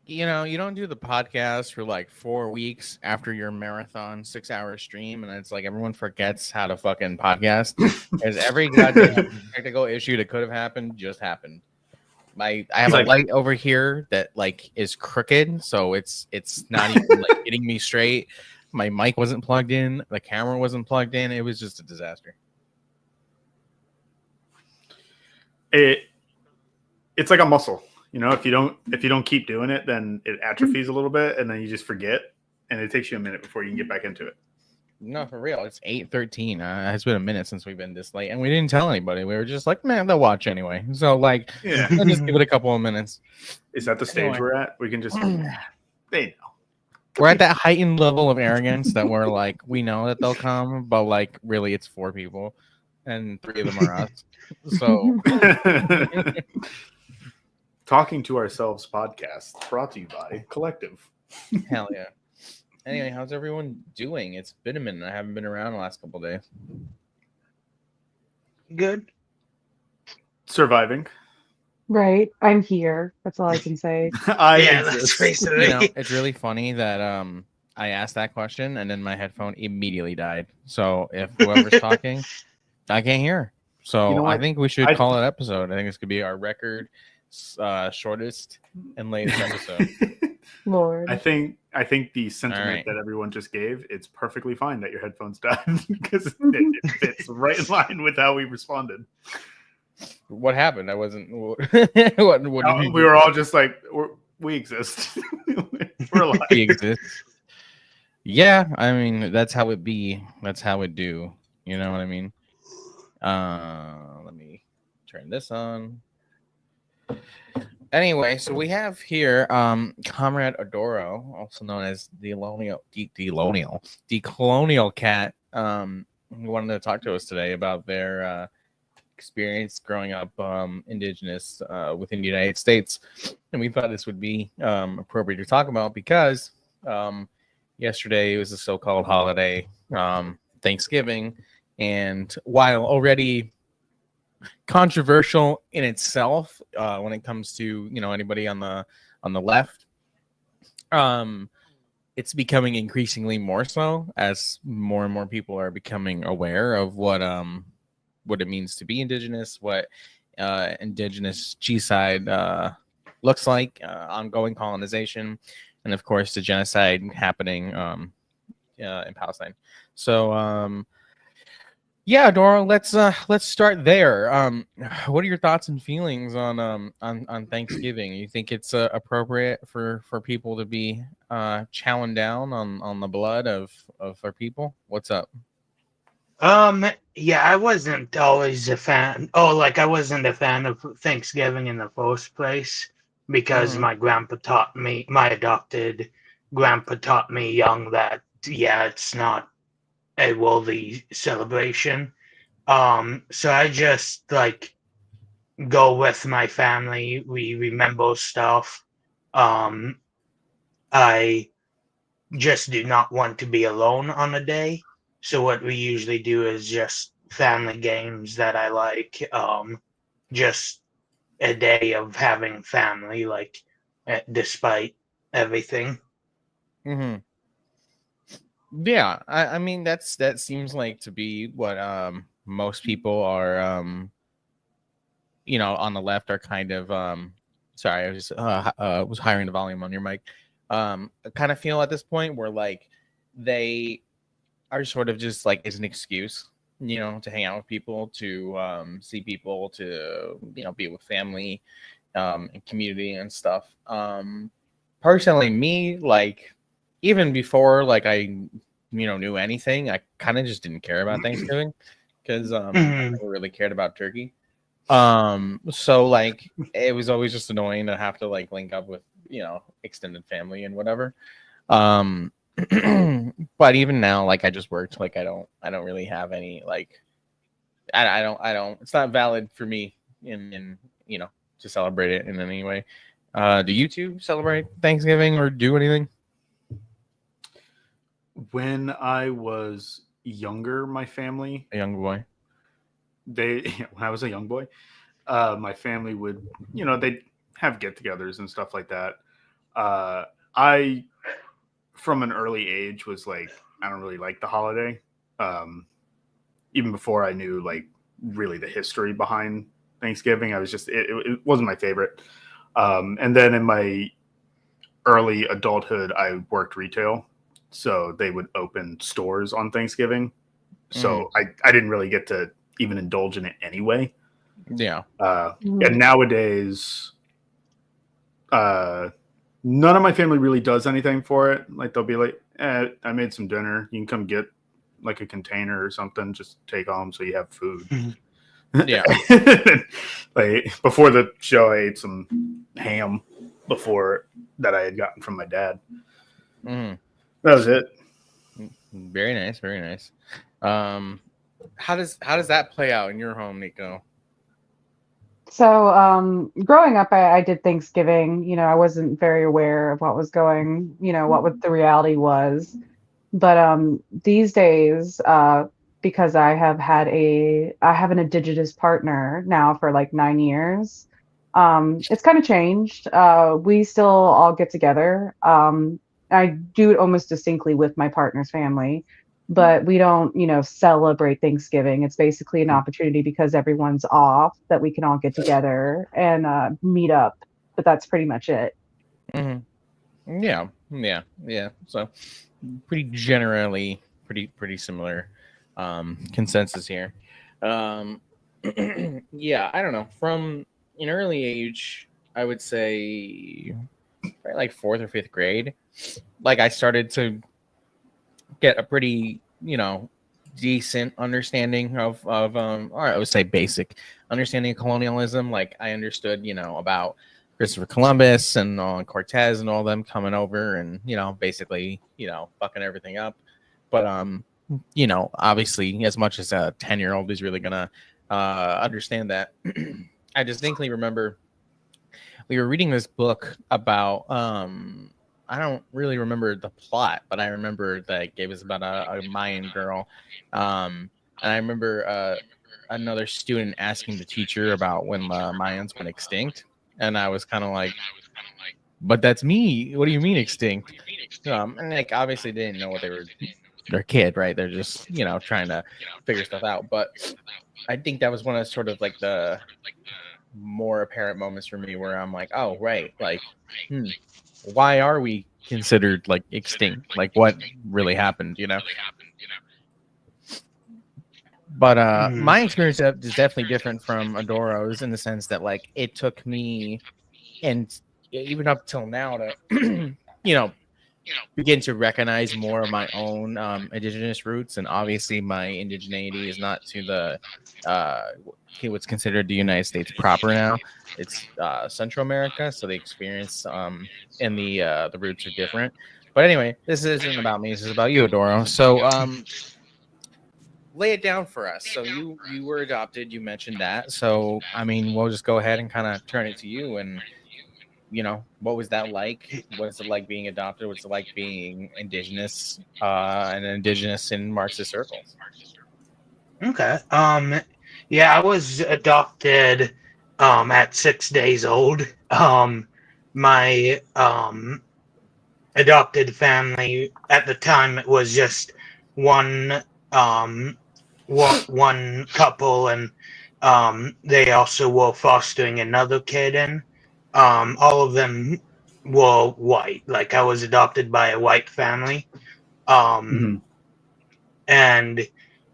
you don't do the podcast for like 4 weeks after your marathon 6-hour stream, and it's like everyone forgets how to fucking podcast. Because every goddamn technical issue that could have happened just happened. I have a light over here that like is crooked, so it's not even like hitting me straight. My mic wasn't plugged in, the camera wasn't plugged in. It was just a disaster. It's like a muscle. If you don't keep doing it, then it atrophies a little bit, and then you just forget, and it takes you a minute before you can get back into it. No, for real. It's 8:13. It's been a minute since we've been this late, and we didn't tell anybody. We were just like, man, they'll watch anyway. So like, yeah, let's just give it a couple of minutes. Is that the stage we're at? We can just they know. We're at that heightened level of arrogance that we're like, we know that they'll come, but like, really, it's 4 people, and 3 of them are us. So, Talking to Ourselves podcast brought to you by Collective. Hell yeah. Anyway, how's everyone doing? It's been a minute. I haven't been around the last couple of days. Good. Surviving. Right. I'm here. That's all I can say. That's basically. It's really funny that I asked that question and then my headphone immediately died. So if whoever's talking, I can't hear. So I think we should call it episode. I think this could be our record shortest and latest episode. Lord. I think the sentiment that everyone just gave, it's perfectly fine that your headphones died because it fits right in line with how we responded. What happened? I wasn't. what we were all just like, we exist. We're alive. We exist. Yeah, I mean that's how it be. That's how it do. You know what I mean? Let me turn this on. Anyway, so we have here Comrade Adoro, also known as the Colonial Cat, who wanted to talk to us today about their experience growing up indigenous within the United States. And we thought this would be appropriate to talk about because yesterday was the so-called holiday, Thanksgiving, and while already controversial in itself when it comes to anybody on the left, it's becoming increasingly more so as more and more people are becoming aware of what it means to be indigenous, what indigenous genocide looks like, ongoing colonization, and of course the genocide happening in Palestine. So yeah, Dora, let's start there. What are your thoughts and feelings on Thanksgiving? You think it's appropriate for people to be chowing down on the blood of our people? What's up? Yeah, I wasn't always a fan. I wasn't a fan of Thanksgiving in the first place because my adopted grandpa taught me young that it's not a worthy celebration. So I just go with my family. We remember stuff. I just do not want to be alone on a day. So what we usually do is just family games that I like. Just a day of having family, despite everything. Mm-hmm. Yeah, I mean that seems like to be what most people are on the left are kind of sorry, I was just was hiring the volume on your mic. I kind of feel at this point where like they are sort of just like as an excuse, to hang out with people, to see people, to be with family and community and stuff. Personally, me, like even before like I knew anything, I kind of just didn't care about Thanksgiving because I never really cared about turkey. So like it was always just annoying to have to like link up with extended family and whatever. But even now, like I just worked, like I don't really have any like I don't it's not valid for me in to celebrate it in any way. Do you two celebrate Thanksgiving or do anything? When I was younger, my family, A young boy. when I was a young boy, my family would, they'd have get-togethers and stuff like that. I, from an early age, was like, I don't really like the holiday. Even before I knew like really the history behind Thanksgiving, I was just it wasn't my favorite. And then in my early adulthood, I worked retail, so they would open stores on Thanksgiving. So I didn't really get to even indulge in it anyway. Yeah. And nowadays, none of my family really does anything for it. Like they'll be like, I made some dinner. You can come get like a container or something. Just take home so you have food. Yeah. Like before the show, I ate some ham before that I had gotten from my dad. That was it. Very nice. Very nice. How does that play out in your home, Nico? So, growing up, I did Thanksgiving. I wasn't very aware of what was going, what the reality was. But these days, because I have an Indigenous partner now for like 9 years, it's kind of changed. We still all get together. I do it almost distinctly with my partner's family, but we don't, celebrate Thanksgiving. It's basically an opportunity because everyone's off that we can all get together and meet up. But that's pretty much it. Yeah. So pretty generally pretty similar consensus here. Yeah, I don't know. From an early age, I would say probably like fourth or fifth grade, like I started to get a pretty, decent understanding of or I would say basic understanding of colonialism. Like I understood, about Christopher Columbus and Cortez and all them coming over and, basically, fucking everything up. But obviously as much as a 10-year-old is really gonna understand that. I distinctly remember we were reading this book about I don't really remember the plot, but I remember that it was about a Mayan girl. And I remember another student asking the teacher about when the Mayans went extinct. And I was kind of like, but that's me. What do you mean extinct? And like, obviously they didn't know what they're a kid, right? They're just, trying to figure stuff out. But I think that was one of sort of like the more apparent moments for me where I'm like, oh, right. Like, why are we considered like extinct? Like what really happened, But my experience is definitely different from Adoro's in the sense that like it took me and even up till now to begin to recognize more of my own indigenous roots. And obviously my indigeneity is not to the what's considered the United States proper now. It's Central America, so the experience and the roots are different. But anyway, this isn't about me. This is about you, Adoro. So lay it down for us. So you were adopted. You mentioned that. So I mean, we'll just go ahead and kind of turn it to you. And what was that like? What's it like being adopted? What's it like being indigenous and indigenous in Marxist circles? Okay. Yeah, I was adopted at 6 days old. My adopted family at the time, it was just one one couple, and they also were fostering another kid, and all of them were white. Like I was adopted by a white family. And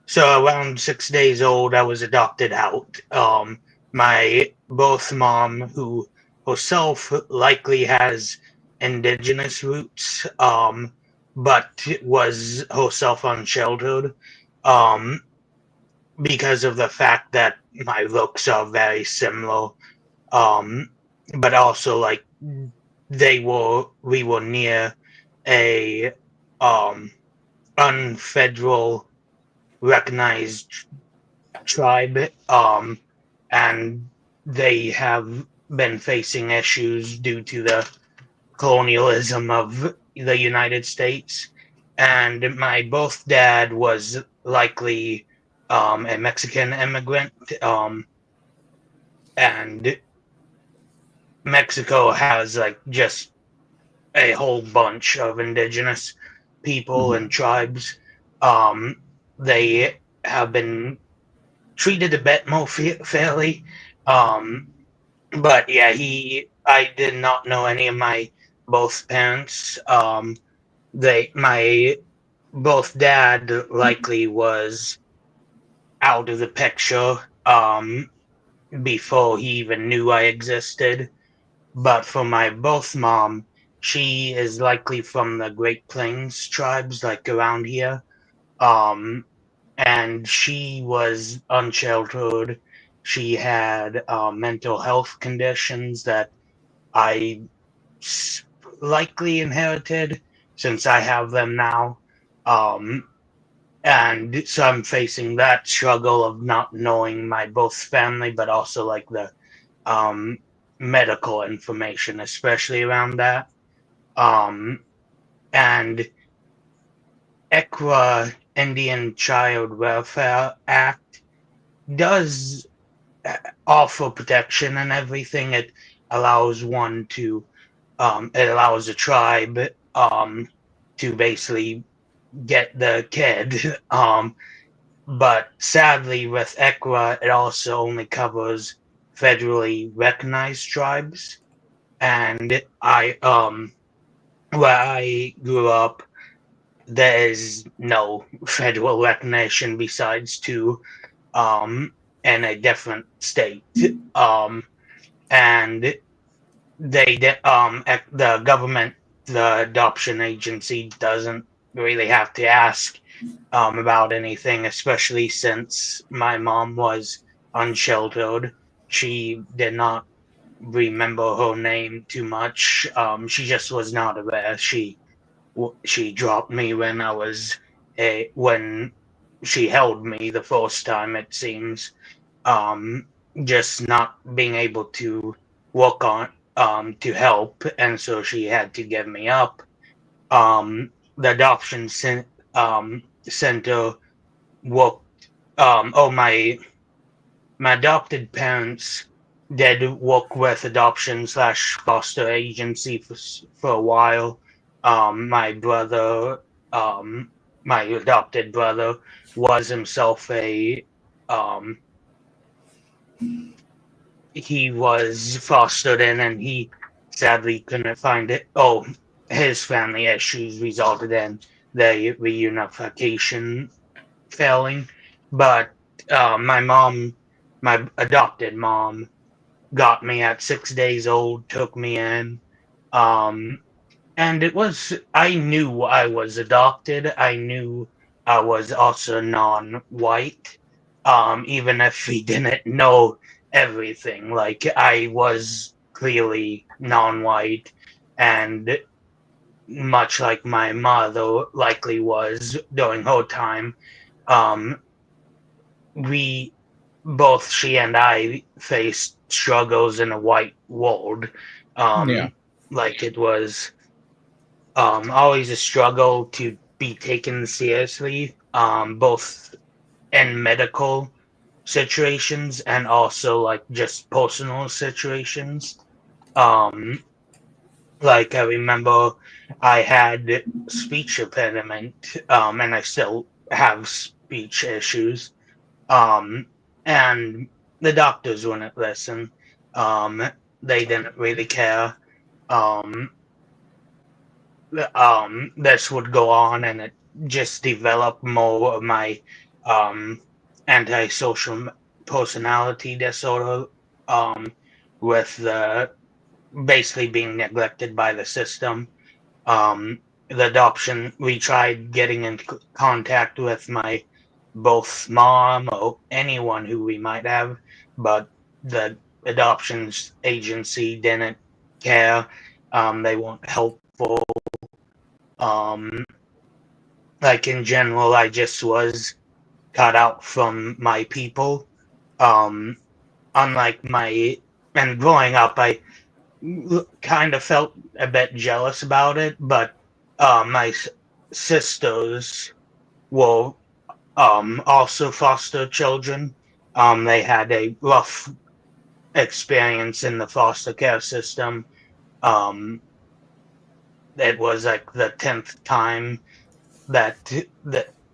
so around 6 days old, I was adopted out. My both mom, who herself likely has indigenous roots, but was herself unsheltered, because of the fact that my looks are very similar, but also like we were near a unfederal recognized tribe, and they have been facing issues due to the colonialism of the United States. And my both dad was likely a Mexican immigrant, and Mexico has like just a whole bunch of indigenous people Mhm. and tribes. They have been treated a bit more fairly. Um, but yeah, I did not know any of my both parents. My both dad likely was out of the picture before he even knew I existed. But for my both mom, she is likely from the Great Plains tribes, like around here. Um, and she was unsheltered. She had mental health conditions that I likely inherited since I have them now. Um, and so I'm facing that struggle of not knowing my both family, but also like the um, medical information, especially around that. Um, and ECWA, Indian Child Welfare Act, does offer protection and everything. It allows one to, it allows a tribe to basically get the kid. But sadly, with ECWA, it also only covers federally recognized tribes. And where I grew up, there is no federal recognition besides two in a different state. And the government, the adoption agency doesn't really have to ask about anything, especially since my mom was unsheltered. She did not remember her name too much. She just was not aware. She dropped me when I was when she held me the first time. It seems um, just not being able to work on to help, and so she had to give me up. The center worked. Oh, my adopted parents did work with adoption slash foster agency for a while. My brother, um, my adopted brother, was himself a um, he was fostered in, and he sadly couldn't find it. Oh, his family issues resulted in the reunification failing. But my adopted mom, got me at 6 days old, took me in. Um, and I knew I was adopted. I knew I was also non-white, even if we didn't know everything. Like, I was clearly non-white, and much like my mother likely was during her time, um, we both she and I faced struggles in a white world. Yeah. Like, it was always a struggle to be taken seriously, both in medical situations and also like just personal situations. Um, like, I remember I had speech impediment, and I still have speech issues. Um, and the doctors wouldn't listen. Um, they didn't really care. Um, this would go on, and it just developed more of my um, antisocial personality disorder, um, with the basically being neglected by the system. The adoption, we tried getting in contact with my both mom or anyone who we might have, but the adoptions agency didn't care. They weren't helpful. Um, like, in general, I just was cut out from my people. Um, unlike my and growing up, I kind of felt a bit jealous about it, but my sisters were also foster children. They had a rough experience in the foster care system. Um, it was like the 10th time that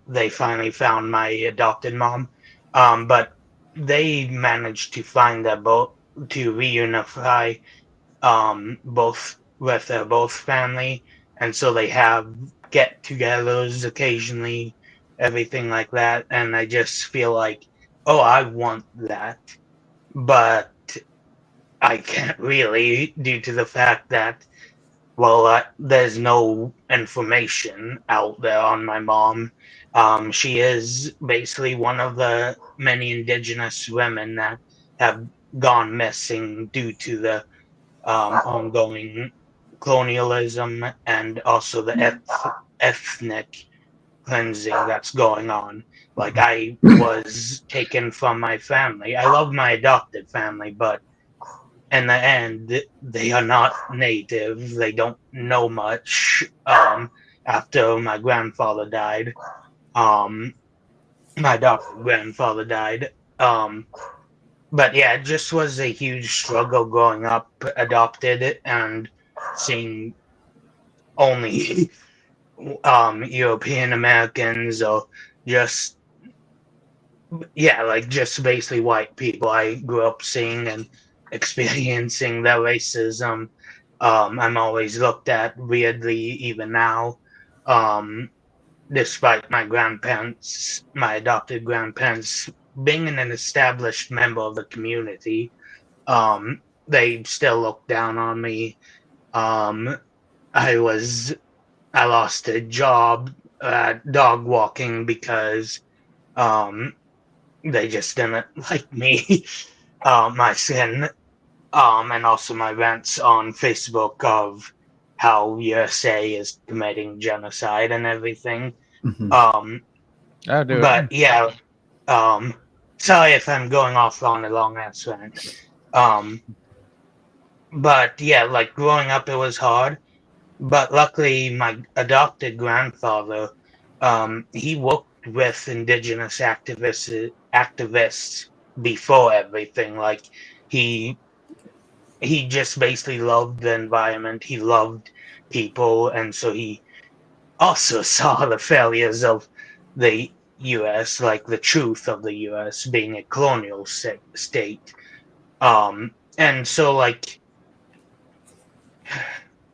they finally found my adopted mom. But they managed to find their both to reunify both with their both family, and so they have get-togethers occasionally, everything like that. And I just feel like, oh, I want that, but I can't really due to the fact that well, there's no information out there on my mom. She is basically one of the many indigenous women that have gone missing due to the ongoing colonialism and also the ethnic cleansing that's going on. Like, I was taken from my family. I love my adopted family, but in the end, they are not native. They don't know much. After my grandfather died, um, my adopted grandfather died. But yeah, it just was a huge struggle growing up adopted and seeing only European Americans or just yeah, like just basically white people I grew up seeing and experiencing their racism. I'm always looked at weirdly even now. Um, Despite my grandparents, my adopted grandparents, being an established member of the community, they still look down on me. Um, I was I lost a job dog walking because um, they just didn't like me, my sin, and also my rants on Facebook of how USA is committing genocide and everything. Mhm. I'll do it. But yeah, um, sorry if I'm going off on a long ass rant. Um, but yeah, like growing up, it was hard. But luckily, my adopted grandfather, he worked with indigenous activists before everything. Like he he just basically loved the environment. He loved people, and so he also saw the failures of the U.S., like the truth of the U.S. being a colonial state. And so like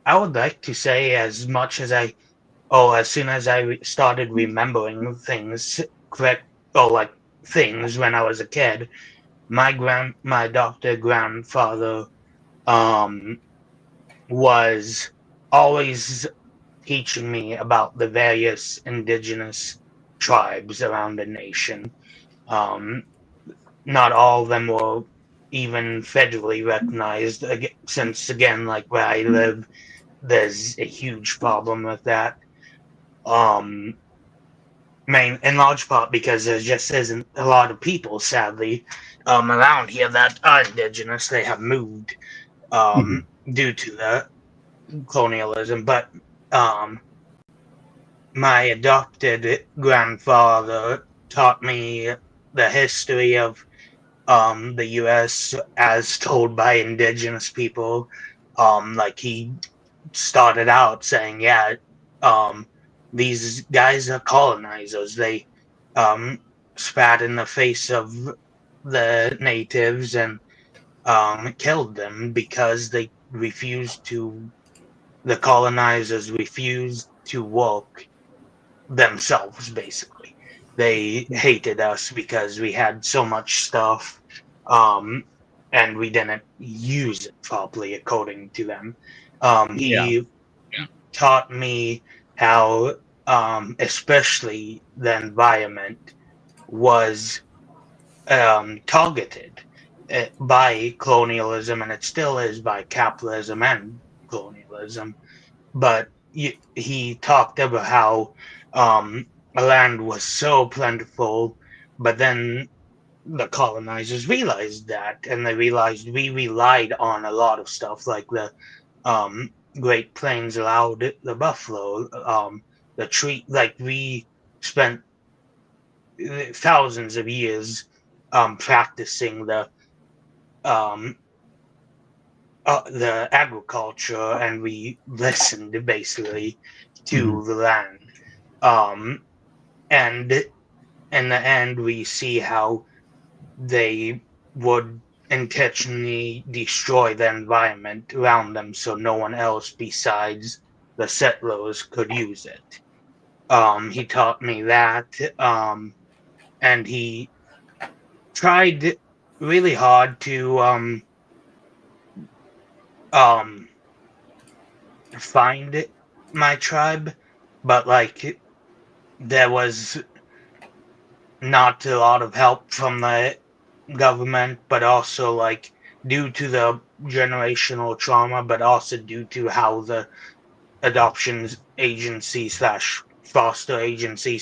I would like to say as much as as soon as I started remembering things correct, or like things when I was a kid, my adopted grandfather um was always teaching me about the various indigenous tribes around the nation. Um, Not all of them were even federally recognized, since again, like where I live, there's a huge problem with that. Um, Main in large part because there just isn't a lot of people, sadly, around here that are indigenous. They have moved Mhm. due to the colonialism, but um, my adopted grandfather taught me the history of the U.S. as told by indigenous people. Like he started out saying, "Yeah, um, these guys are colonizers. They um, spat in the face of the natives and killed them because they refused to. The colonizers refused to work themselves, basically. They hated us because we had so much stuff, um, and we didn't use it properly, according to them. Yeah. He taught me how, especially the environment, was targeted by colonialism, and it still is by capitalism and colonialism. But he talked about how land was so plentiful, but then the colonizers realized that, and they realized we relied on a lot of stuff like the um, Great Plains allowed the buffalo, the tree. Like we spent thousands of years practicing the um, the agriculture, and we listened basically to the land. And in the end, we see how they would intentionally destroy the environment around them so no one else besides the settlers could use it. He taught me that, and he tried really hard to um, find my tribe, but like there was not a lot of help from the government, but also like due to the generational trauma, but also due to how the adoptions agency slash foster agency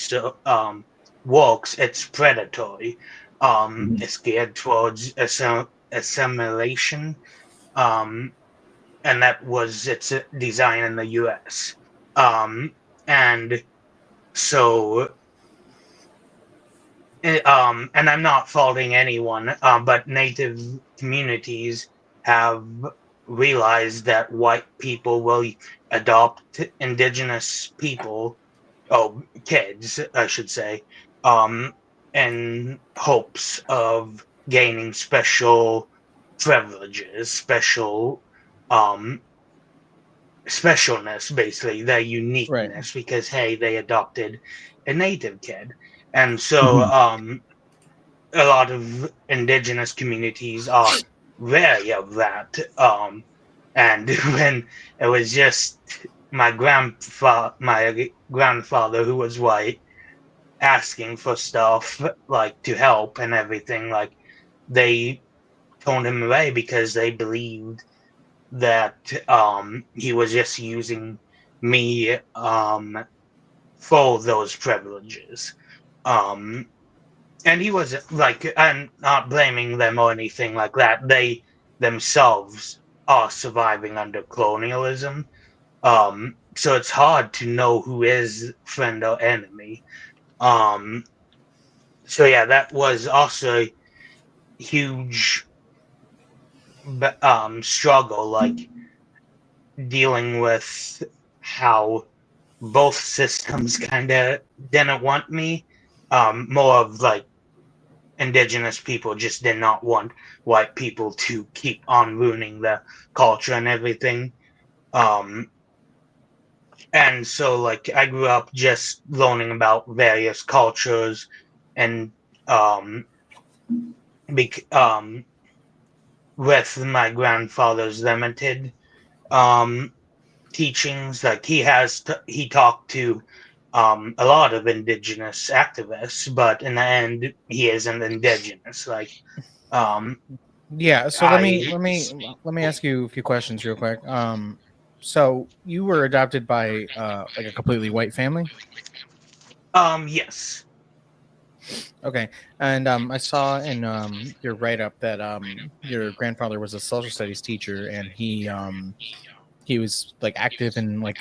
works. It's predatory. It's geared towards assimilation, um, and that was its design in the U.S. And so and I'm not faulting anyone, but Native communities have realized that white people will adopt indigenous people, oh, kids, I should say, in hopes of gaining special privileges, um, specialness, basically, their uniqueness, because, hey, they adopted a native kid. And so, a lot of indigenous communities are wary of that. And when it was just my grandfather who was white asking for stuff like to help and everything, like they turned him away because they believed that he was just using me for those privileges. Um, and he was like, I'm not blaming them or anything like that. They themselves are surviving under colonialism. So it's hard to know who is friend or enemy. Um, so yeah, that was also a huge struggle, like dealing with how both systems kind of didn't want me. More of like indigenous people just did not want white people to keep on ruining the culture and everything. Um, and so, like, I grew up just learning about various cultures and um, with my grandfather's limited um, teachings. Like, he talked to a lot of indigenous activists, but in the end, he isn't indigenous. Like, Yeah, so let me I ask you a few questions real quick. So you were adopted by like a completely white family? yes. Okay. And I saw in your write up that your grandfather was a social studies teacher and he was like active in like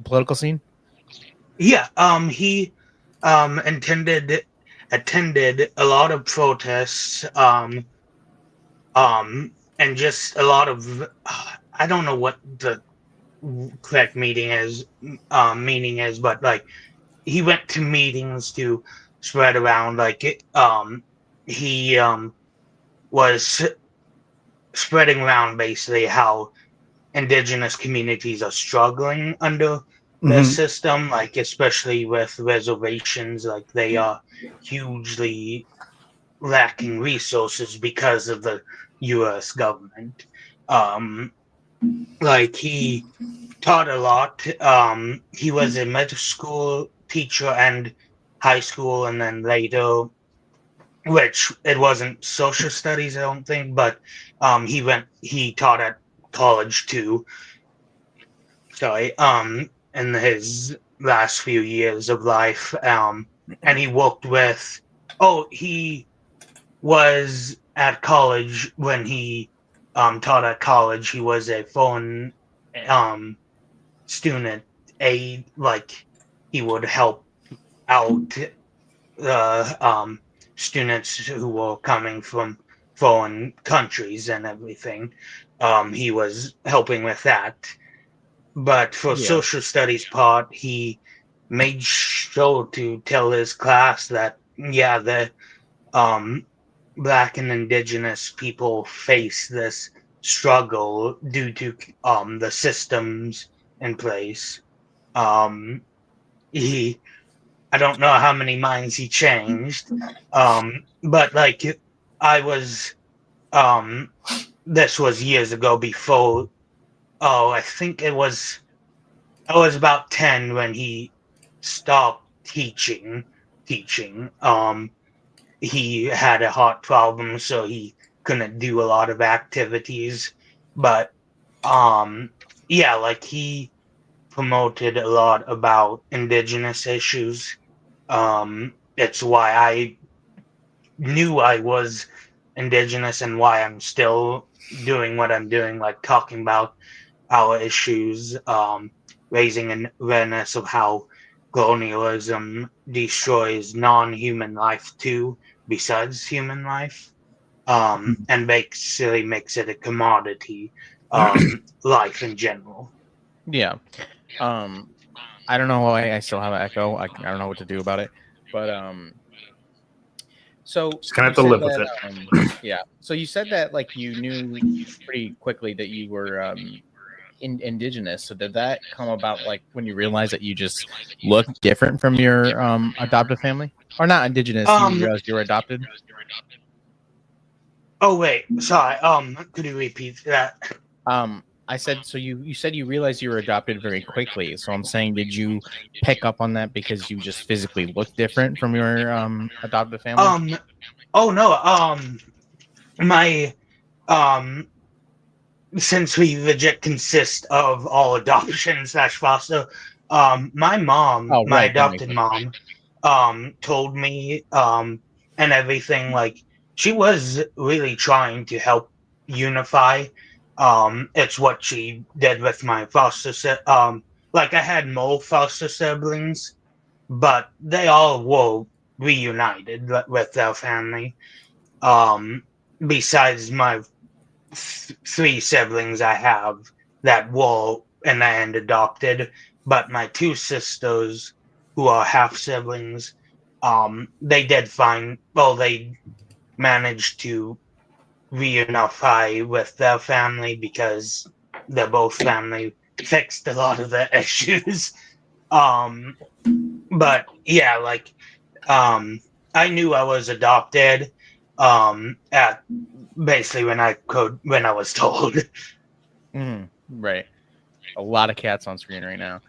political scene. Yeah, he attended a lot of protests, and just a lot of I don't know what the correct meaning is, but like he went to meetings to spread around like he was spreading around basically how indigenous communities are struggling under the system, like especially with reservations, like they are hugely lacking resources because of the US government. Um, like he taught a lot. He was a middle school teacher and high school, and then later, which it wasn't social studies, I don't think, but he taught at college too. Sorry, in his last few years of life, and he worked with. Oh, he was at college when he taught at college. He was a foreign um student aide, like he would help out the students who were coming from foreign countries and everything. He was helping with that. But for Yeah. social studies part, he made sure to tell his class that, yeah, the Black and Indigenous people face this struggle due to the systems in place. He I don't know how many minds he changed, but like I was this was years ago before. Oh, I think I was about 10 when he stopped teaching. He had a heart problem, so he couldn't do a lot of activities. But yeah, like he promoted a lot about indigenous issues. It's why I knew I was indigenous and why I'm still doing what I'm doing, like talking about our issues, raising an awareness of how colonialism destroys non-human life too, besides human life, and basically makes it a commodity, life in general. Yeah. I don't know why I still have an echo. I don't know what to do about it. But so Just gonna you have to said live with that it. yeah. So you said that like you knew pretty quickly that you were indigenous. So did that come about like when you realized that you just look different from your adoptive family? Or not indigenous, you Um, realized you were adopted? oh wait, sorry. Could you repeat that? I said so you said you realized you were adopted very quickly. So I'm saying did you pick up on that because you just physically look different from your adoptive family? Oh no. My um since we legit consist of all adoption slash foster, Oh, my right, that makes adopted sense. mom, told me, and everything, like, she was really trying to help unify. It's what she did with my like, I had more foster siblings, but they all were reunited with their family. Um, Besides my three siblings I have that were and adopted, but my two sisters who are half siblings, they did fine. Well, they managed to reunify with their family because they're both family fixed a lot of their issues. Um, but yeah, like I knew I was adopted at basically when I was told. Right. A lot of cats on screen right now.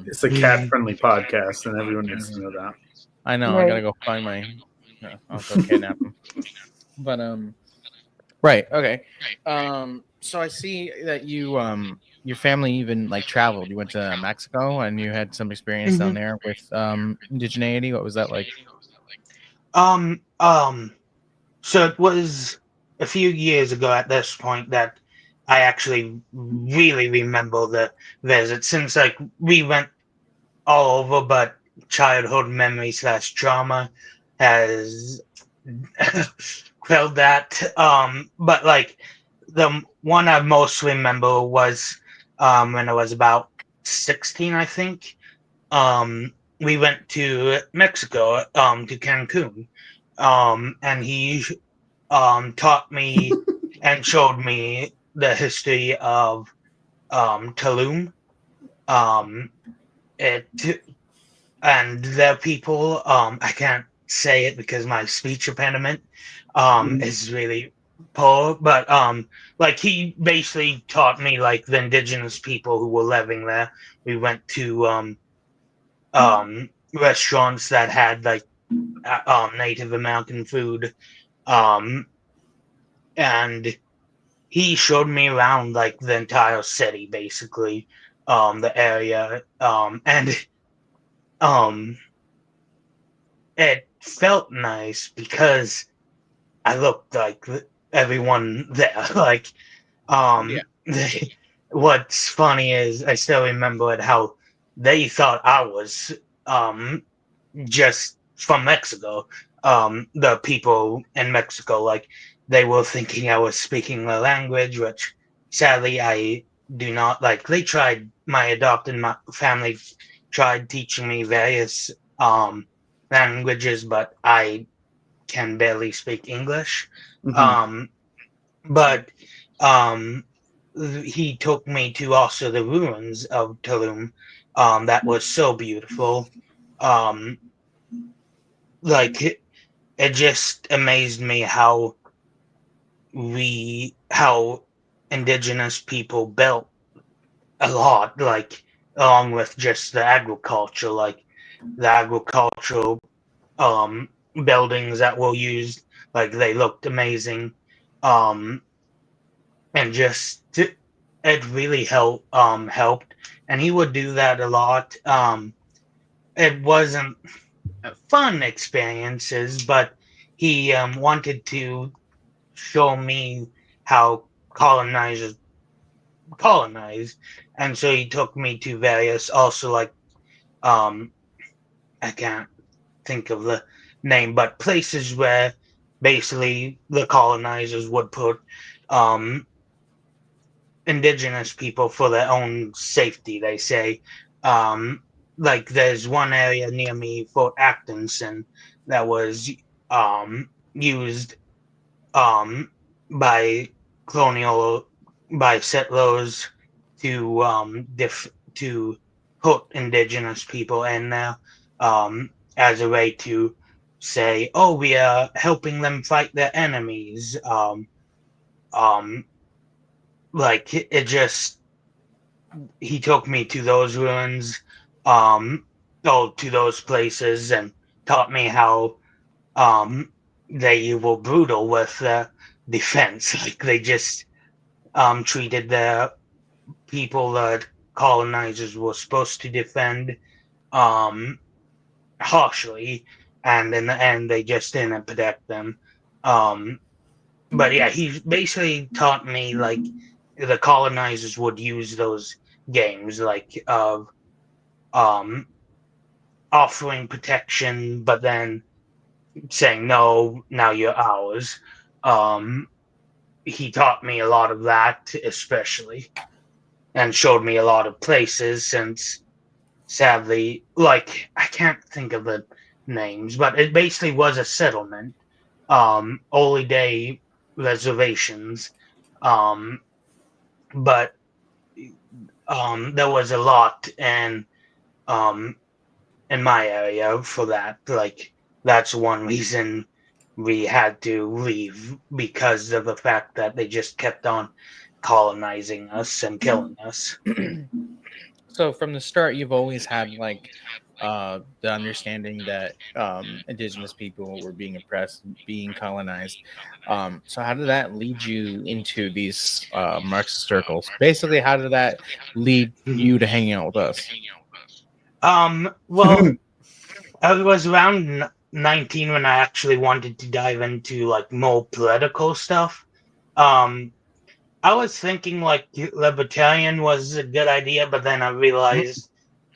It's a cat-friendly podcast, and everyone needs to know that. I know. I gotta go find my. No, I'll go kidnap him. But right. Okay. So I see that you your family even like traveled. You went to Mexico and you had some experience down Mhm. there with indigeneity. What was that like? Um, um, so it was a few years ago at this point that I actually really remember the visit, since like we went all over, but childhood memory slash trauma has quelled that. But like the one I most remember was when I was about 16, I think. We went to Mexico, to Cancun, and he taught me and showed me the history of Tulum. Um, it and their people. I can't say it because my speech impediment is really poor. But like he basically taught me like the indigenous people who were living there. We went to restaurants that had like Native American food, um, and he showed me around like the entire city, basically, the area, and um, it felt nice because I looked like everyone there. Like, Yeah. what's funny is I still remember it how they thought I was just from Mexico. The people in Mexico, like they were thinking I was speaking the language, which sadly I do not. Like, they tried, my adopted family tried teaching me various languages, but I can barely speak English. Mhm. But um, he took me to also the ruins of Tulum. That was so beautiful. Um, like it just amazed me how indigenous people built a lot, like along with just the agriculture, like the agricultural um buildings that were used, like they looked amazing. Um, and just it really helped, and he would do that a lot. It wasn't fun experiences, but he wanted to show me how colonizers colonize, and so he took me to various, also like um I can't think of the name, but places where basically the colonizers would put um indigenous people for their own safety, they say. Like there's one area near me, Fort Atkinson, that was used um, by colonial by settlers to to put indigenous people in there as a way to say, oh, we are helping them fight their enemies. Um, like it just he took me to those ruins, um, to those places, and taught me how they were brutal with defense. Like they just treated the people that colonizers were supposed to defend um, harshly, and in the end, they just didn't protect them. Um, but yeah, he basically taught me like the colonizers would use those games, like of um, offering protection, but then saying no, now you're ours. Um, he taught me a lot of that, especially, and showed me a lot of places. Since sadly, like I can't think of the names, but it basically was a settlement, only day reservations, um, but there was a lot um, in my area for that. Like that's one reason we had to leave, because of the fact that they just kept on colonizing us and killing us. So from the start, you've always had like the understanding that indigenous people were being oppressed, being colonized. So how did that lead you into these Marxist circles? Basically, how did that lead you to hanging out with us? Well, I was around 19 when I actually wanted to dive into like more political stuff. Um, I was thinking like libertarian was a good idea, but then I realized,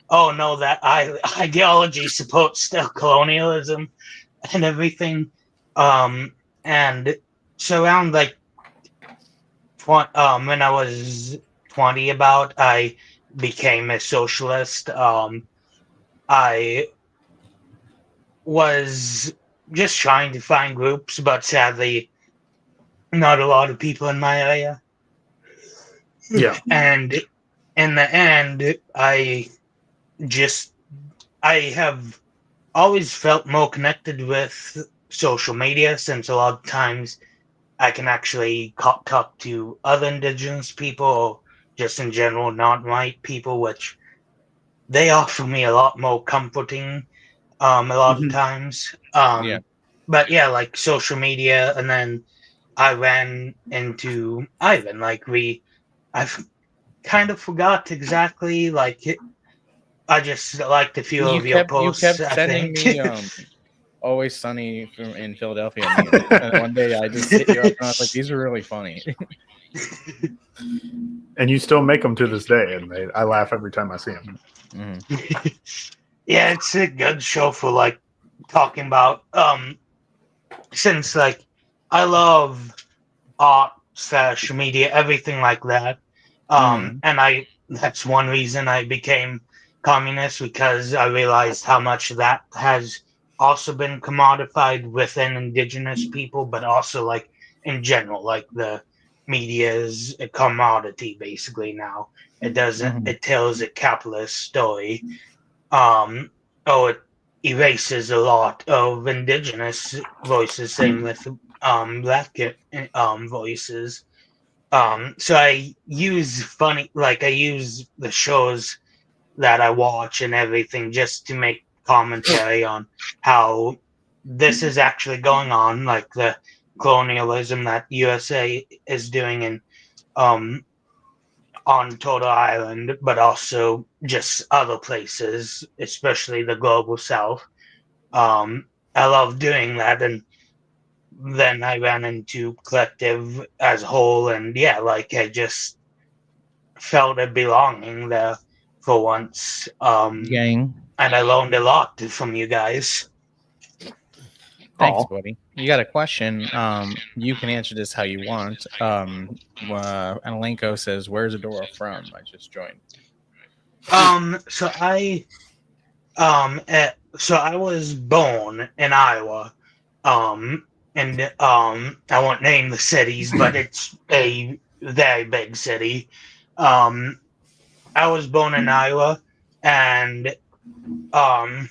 oh no, that ideology supports still colonialism and everything. Um, and so around like when I was 20, about I became a socialist. I was just trying to find groups, but sadly, not a lot of people in my area. Yeah. And in the end, just I have always felt more connected with social media, since a lot of times I can actually talk to other indigenous people, or just in general non-white people, which they offer me a lot more comforting a lot of Mhm. times. Yeah. But yeah, like social media, and then I ran into Ivan. I've kind of forgot exactly. I just like a few You of your kept posts, I sending think. me Always Sunny from in Philadelphia memes, and one day I just hit you up and I was like, these are really funny. And you still make them to this day, and I laugh every time I see them. Mhm. Yeah, it's a good show for like talking about since like I love art slash media, everything like that. And that's one reason I became communist, because I realized how much that has also been commodified within indigenous people, but also like in general, like the media is a commodity basically now. It doesn't, it tells a capitalist story. It erases a lot of indigenous voices, same with black voices. So I use I use the shows that I watch and everything just to make commentary on how this is actually going on, like the colonialism that USA is doing in um on Total Island, but also just other places, especially the global south. I love doing that, and then I ran into Collective as a whole, and yeah, like I just felt a belonging there for once. Gang. And I learned a lot from you guys. Thanks, Aw. buddy. You got a question? You can answer this how you want. Alenko says, "Where's Adora from?" I just joined. So I was born in Iowa. And I won't name the cities, but it's a very big city. Um, I was born in Iowa, and um,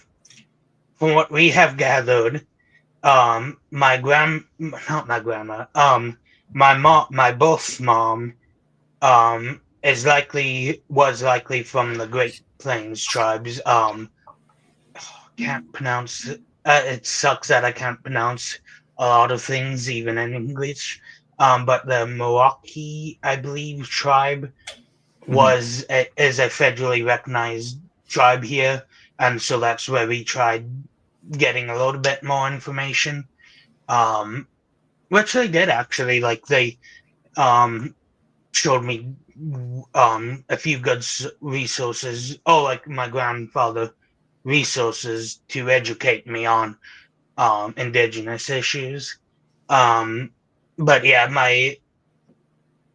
from what we have gathered, not my grandma, my mom, my birth mom, was likely from the Great Plains tribes. Can't pronounce it. It sucks that I can't pronounce a lot of things, even in English. But the Milwaukee, I believe, tribe is a federally recognized tribe here, and so that's where we tried getting a little bit more information. Which they did actually. Like they showed me a few good resources. Oh, like my grandfather resources to educate me on indigenous issues. But yeah, my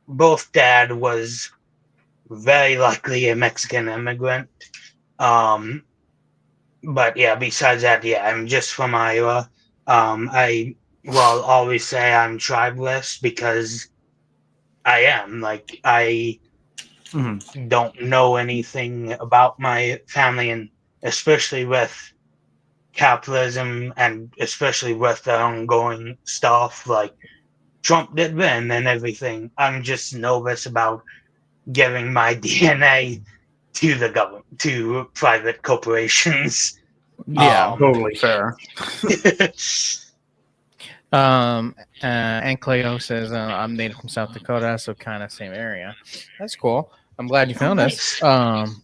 both dad was very likely a Mexican immigrant. Um, but yeah, besides that, yeah, I'm just from Iowa. I will always say I'm tribeless because I am. Like I don't know anything about my family, and especially with capitalism and especially with the ongoing stuff like Trump did win and everything. I'm just nervous about giving my DNA to the government, to private corporations. Yeah. Totally fair. And Cleo says, "I'm native from South Dakota, so kind of same area." That's cool. I'm glad you found us. Nice.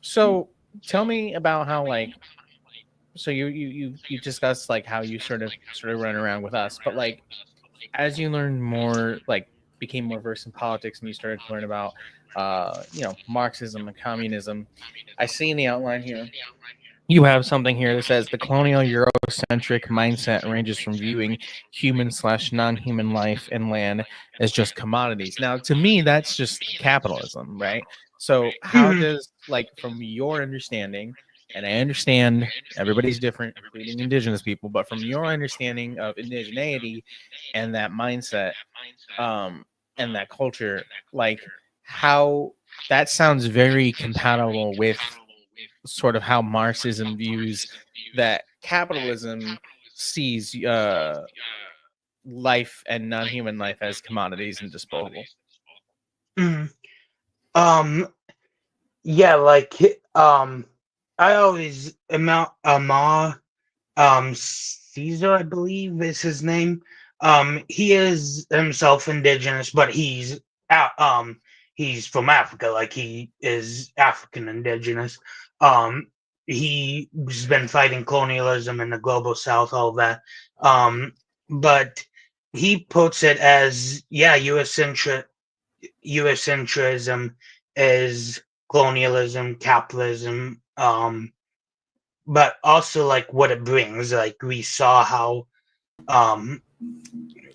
So tell me about how so you discussed like how you sort of run around with us, but like as you learned more, like became more versed in politics, and you started to learn about Marxism and communism. I see in the outline here you have something here that says the colonial Eurocentric mindset ranges from viewing human/non-human life and land as just commodities. Now, to me, that's just capitalism, right? So, how Mhm. does, like, from your understanding, and I understand everybody's different, including indigenous people, but from your understanding of indigeneity and that mindset, and that culture, like, how that sounds very compatible with sort of how Marxism views that capitalism sees life and non-human life as commodities and disposable. Mhm. Um, yeah, like I always Amar Caesar, I believe is his name. He is himself indigenous, but he's from Africa, like he is African indigenous. Um, he's been fighting colonialism in the global south, all that. But he puts it as, yeah, Eurocentrism is colonialism, capitalism, but also like what it brings. Like we saw how um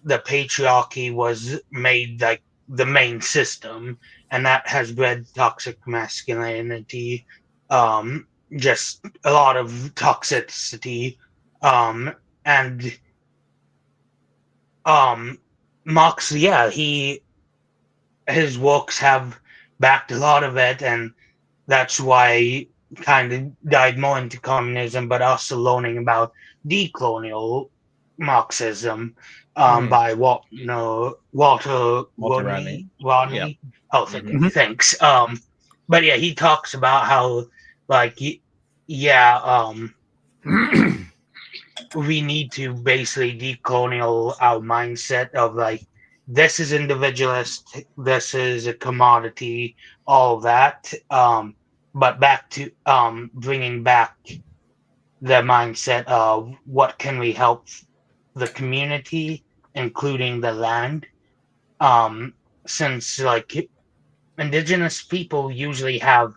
the patriarchy was made like the main system, and that has bred toxic masculinity, just a lot of toxicity, and Marx, yeah, his works have backed a lot of it, and that's why he kind of died more into communism, but also learning about decolonial Marxism by Walter Walter Rodney. Rodney. Oh, Mhm. thanks. But yeah, he talks about how like yeah, we need to basically decolonial our mindset of like this is individualist, this is a commodity, all that. But back to bringing back the mindset of what can we help the community, including the land. Um, since like indigenous people usually have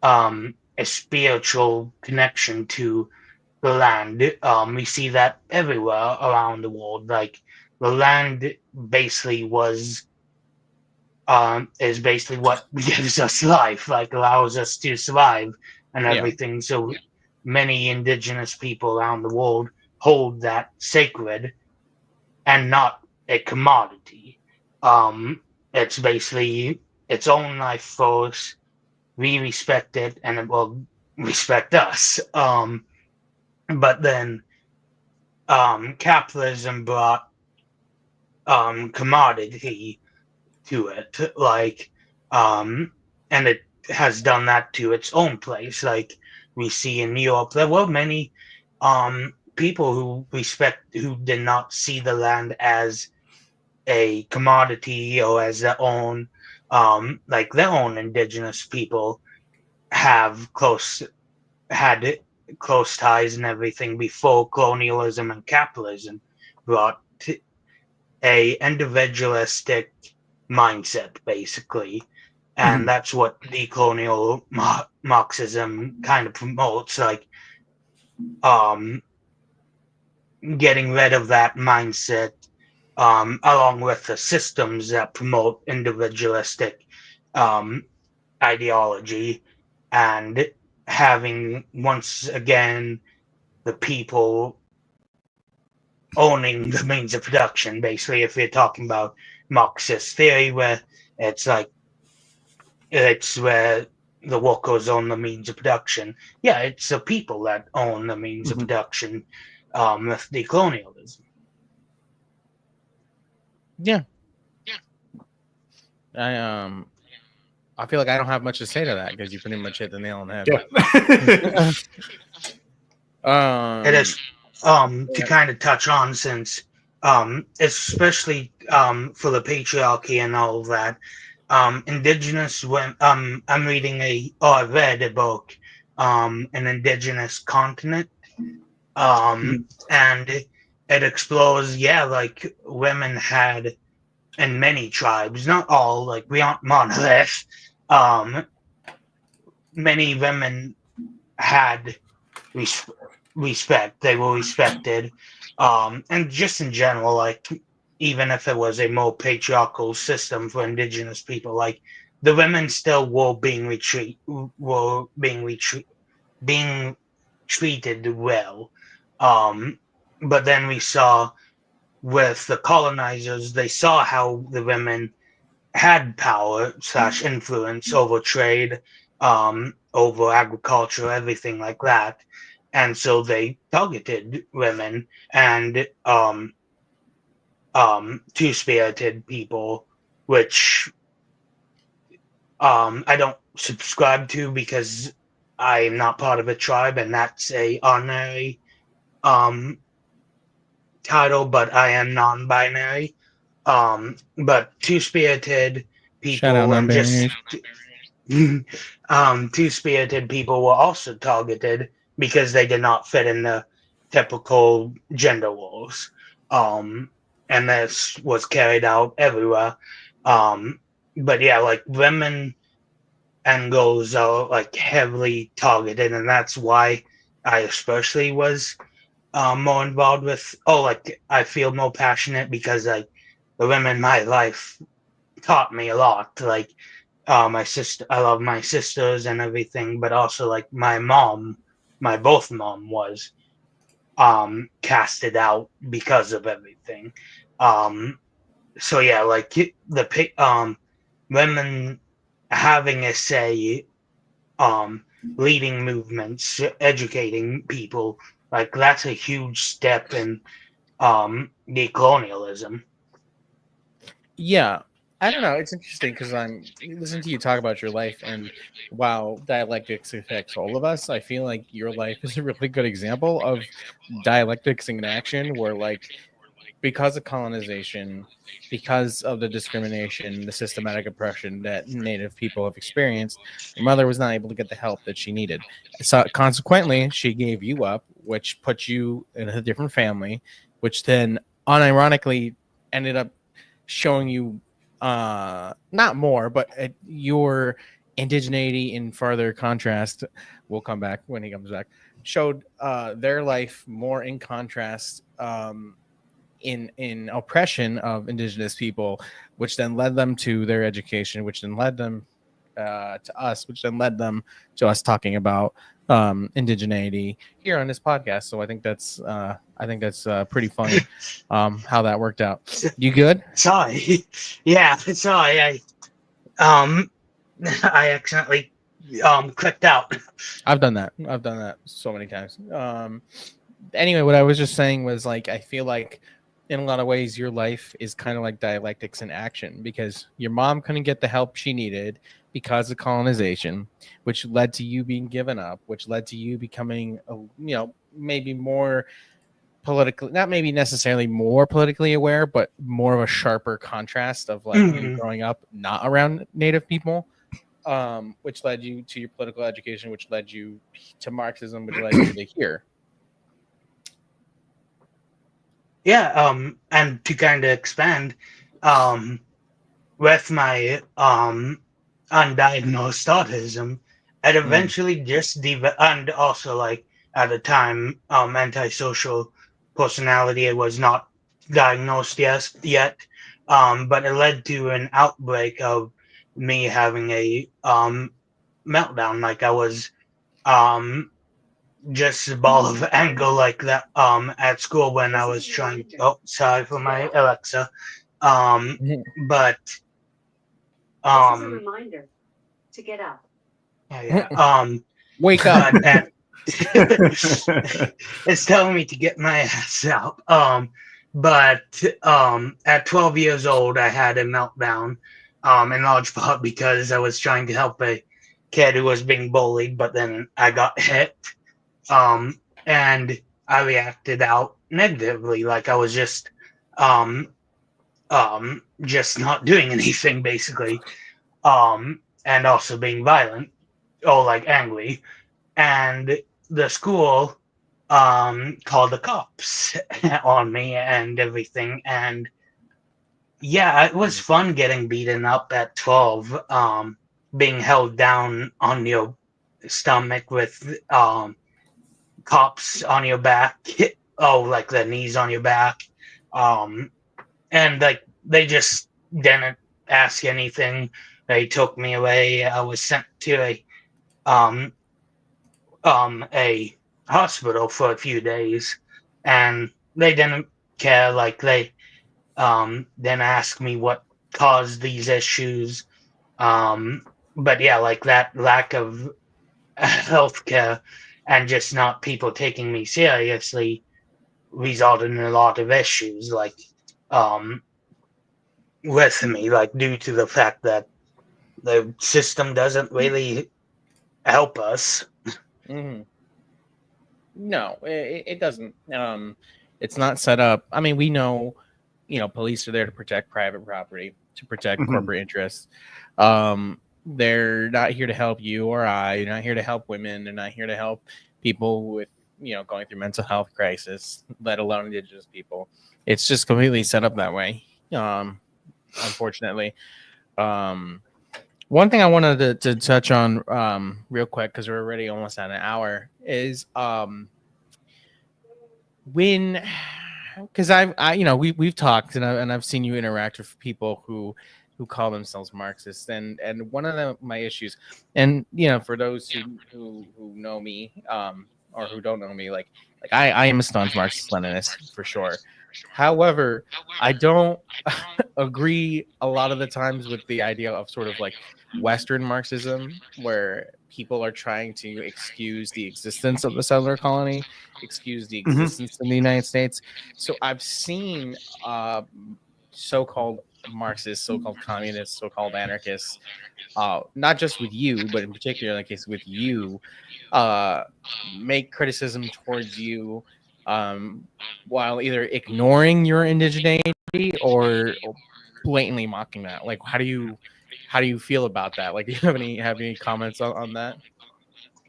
a spiritual connection to the land. We see that everywhere around the world. Like the land basically is basically what gives us life, like allows us to survive and Yeah. everything. So many indigenous people around the world hold that sacred and not a commodity. It's basically its own life force. We respect it, and it will respect us. But then capitalism brought commodity to it, like, and it has done that to its own place. Like we see in Europe, there were many people who did not see the land as a commodity or as their own, like their own indigenous people have had close ties and everything before colonialism and capitalism brought a individualistic mindset, basically. And that's what decolonial Marxism kind of promotes, like getting rid of that mindset, along with the systems that promote individualistic ideology, and having once again the people owning the means of production. Basically, if we're talking about Marxist theory, where it's like it's where the workers own the means of production. Yeah, it's the people that own the means of production with decolonialism. Yeah. I feel like I don't have much to say to that because you pretty much hit the nail on the head. It is to kind of touch on, since especially for the patriarchy and all of that, indigenous when I'm reading I read a book, an indigenous continent, and it explores, yeah, like women had in many tribes, not all, like we aren't monolith, many women had respect. They were respected, and just in general, like even if it was a more patriarchal system for indigenous people, like the women still were being treated well. But then we saw with the colonizers, they saw how the women had power / influence over trade, over agriculture, everything like that, and so they targeted women and two-spirited people, which I don't subscribe to because I'm not part of a tribe, and that's a honorary title, but I am non-binary. But two-spirited Shout out people and just two-spirited people were also targeted because they did not fit in the typical gender roles. And this was carried out everywhere. But yeah, like women and girls are like heavily targeted, and that's why I especially was more involved with. Oh, like I feel more passionate because like the women in my life taught me a lot. Like my sister, I love my sisters and everything, but also like my mom, my both mom was casted out because of everything. Um, so yeah, like women having a say, leading movements, educating people, like that's a huge step in decolonialism. Yeah, I don't know. It's interesting because I'm listening to you talk about your life, and while dialectics affects all of us, I feel like your life is a really good example of dialectics in action, where like because of colonization, because of the discrimination, the systematic oppression that Native people have experienced, your mother was not able to get the help that she needed. So consequently, she gave you up, which put you in a different family, which then unironically ended up showing you not more, but your indigeneity in further contrast. We'll come back when he comes back. Showed their life more in contrast, in oppression of indigenous people, which then led them to their education, which then led them to us, which then led them to us talking about indigeneity here on this podcast. So I think that's pretty funny how that worked out. You good? Sorry, yeah, sorry, um, I accidentally clicked out. I've done that. I've done that so many times. Anyway, what I was just saying was like I feel like in a lot of ways your life is kind of like dialectics in action because your mom couldn't get the help she needed because of colonization, which led to you being given up, which led to you becoming maybe more politically, not maybe necessarily more politically aware, but more of a sharper contrast of like you growing up not around Native people, which led you to your political education, which led you to Marxism, which led you to here. Yeah, and to kind of expand, with my undiagnosed autism, it eventually just and also like at the time, antisocial personality. It was not diagnosed yet, but it led to an outbreak of me having a meltdown. Like I was um just a ball of anger like that at school when I was trying. Oh, sorry for my Alexa. But This is a reminder to get up. yeah, Wake up. it's telling me to get my ass out. But at 12 years old, I had a meltdown. In large part because I was trying to help a kid who was being bullied, but then I got hit. And I reacted out negatively, like I was um, just not doing anything, basically. And also being violent or like angry. And the school called the cops on me and everything. And yeah, it was fun getting beaten up at 12, being held down on your stomach with cops on your back. Oh, like the knees on your back. Um, and like they just didn't ask anything. They took me away. I was sent to um a hospital for a few days, and they didn't care. Like they didn't ask me what caused these issues. But yeah, like that lack of healthcare and just not people taking me seriously resulted in a lot of issues. Like um with me, like due to the fact that the system doesn't really help us. Mm-hmm. No, it doesn't. It's not set up. I mean, we know, police are there to protect private property, to protect corporate interests. They're not here to help you or I. They're not here to help women. They're not here to help people with, going through mental health crisis, let alone indigenous people. It's just completely set up that way. Unfortunately. One thing I wanted to touch on real quick, because we're already almost at an hour, is when, because we've talked, and I've seen you interact with people who call themselves Marxists, and one of my issues, and for those who know me, or who don't know me, like I am a staunch Marxist Leninist for sure. However, I don't agree a lot of the times with the idea of sort of like Western Marxism, where people are trying to excuse the existence of the settler colony, excuse the existence of the United States. So I've seen so-called Marxists, so-called communists, so-called anarchists, not just with you, but in particular, in the case with you, make criticism towards you, while either ignoring your indigeneity or blatantly mocking that. Like, how do you feel about that? Like, do you have any comments on that?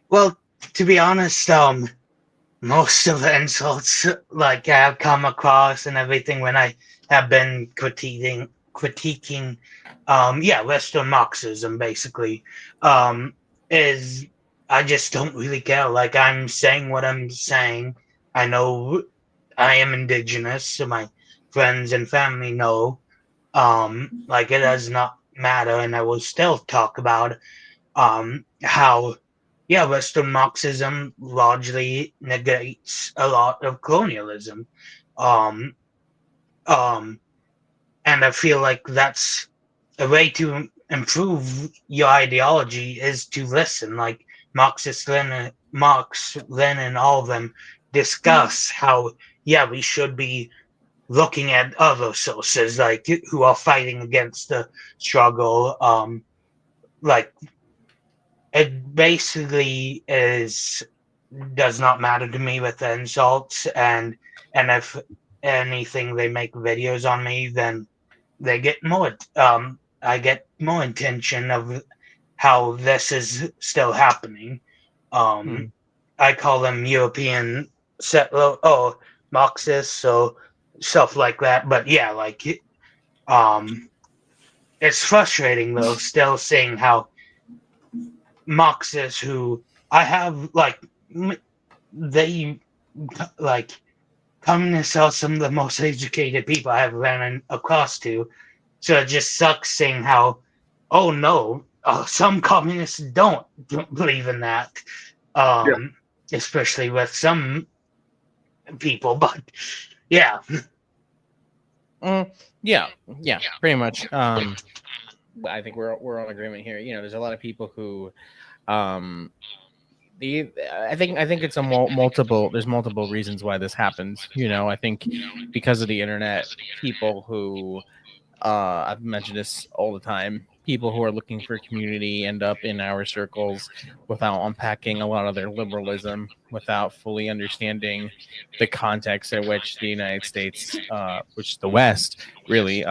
Well, to be honest, most of the insults like I've come across and everything when I have been critiquing Western Marxism basically, is I just don't really care. Like, I'm saying what I'm saying. I know I am indigenous, so my friends and family know. Like, it does not matter, and I will still talk about how Western Marxism largely negates a lot of colonialism. Um, um, and I feel like that's a way to improve your ideology is to listen. Like Marx, Lenin, all of them discuss how, we should be looking at other sources, like who are fighting against the struggle. Like, it basically does not matter to me with the insults, and if anything they make videos on me, then they get more I get more attention of how this is still happening. I call them European settler Marxists, so stuff like that. But it's frustrating though, still seeing how Marxists who I have they like communists are some of the most educated people I have ran across to. So it just sucks seeing how, oh no, some communists don't believe in that, especially with some people. But yeah, Yeah, pretty much. I think we're on agreement here. There's a lot of people who, I think it's multiple. There's multiple reasons why this happens. I think because of the internet, people who, I've mentioned this all the time. People who are looking for community end up in our circles without unpacking a lot of their liberalism, without fully understanding the context in which the United States, which the West really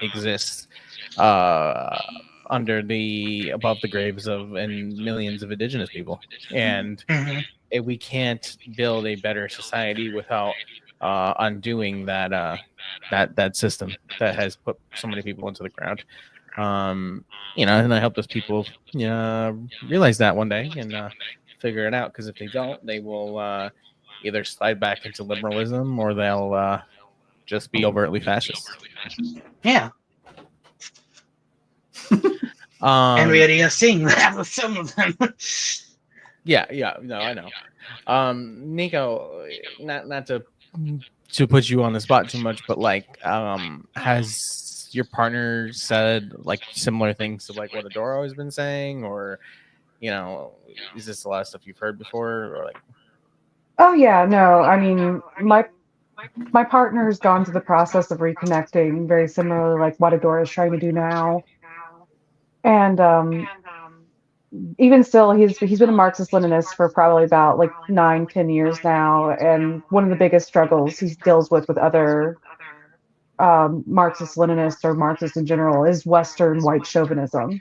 exists, under the above the graves of and millions of indigenous people. And we can't build a better society without undoing that system that has put so many people into the ground. And I hope those people realize that one day and figure it out, because if they don't, they will either slide back into liberalism, or they'll just be overtly fascist. yeah. And we already are seeing that with some of them. No, I know. Nico, not to put you on the spot too much, but has your partner said like similar things to like what Adoro has been saying, or is this a lot of stuff you've heard before, or like? Oh yeah, no, I mean my partner's gone through the process of reconnecting, very similarly like what Adora is trying to do now. And even still, he's been a Marxist-Leninist for probably about like 9, 10 years now. And one of the biggest struggles he deals with other Marxist-Leninists or Marxists in general is Western white chauvinism.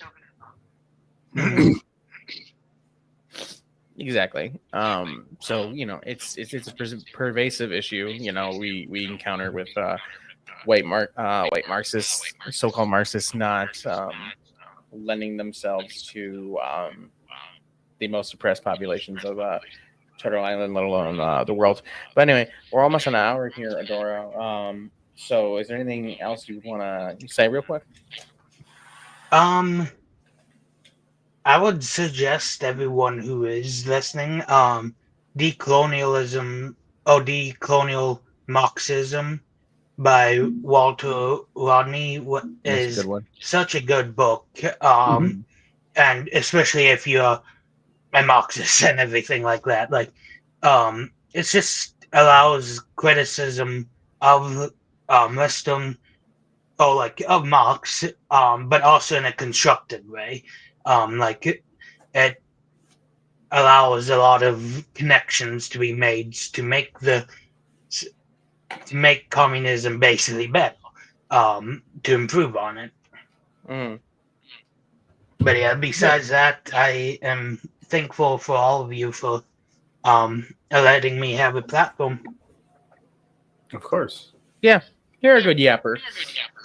Exactly. So it's a pervasive issue. We encounter with white Marxists, so-called Marxists, not lending themselves to the most oppressed populations of Turtle Island, let alone the world. But anyway, we're almost an hour here, Adora. So is there anything else you want to say real quick? I would suggest everyone who is listening, Decolonialism or Decolonial Marxism by Walter Rodney That's a is good one. such a good book. And especially if you're a Marxist and everything like that. Like, it just allows criticism of Western or like of Marx, but also in a constructive way. Like it allows a lot of connections to be made to make communism basically better, to improve on it. Mm. But yeah, besides that, I am thankful for all of you for letting me have a platform. Of course. Yeah, you're a good yapper.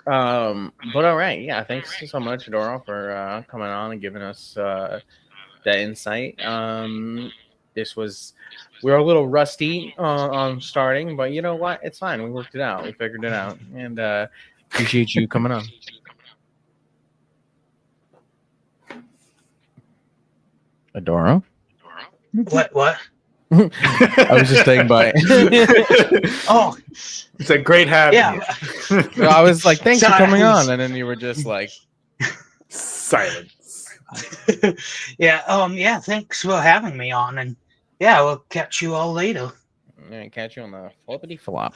But all right, yeah. Thanks so much, Adora, for coming on and giving us that insight. We were a little rusty on starting, but you know what? It's fine. We worked it out. We figured it out, and appreciate you coming on. Adora. What? I was just saying bye. Oh, it's a great having yeah. you. I was like, thanks for Sorry. coming on, and then you were just like, silence. Yeah, thanks for having me on, and yeah, we'll catch you all later. Catch you on the flippity flop.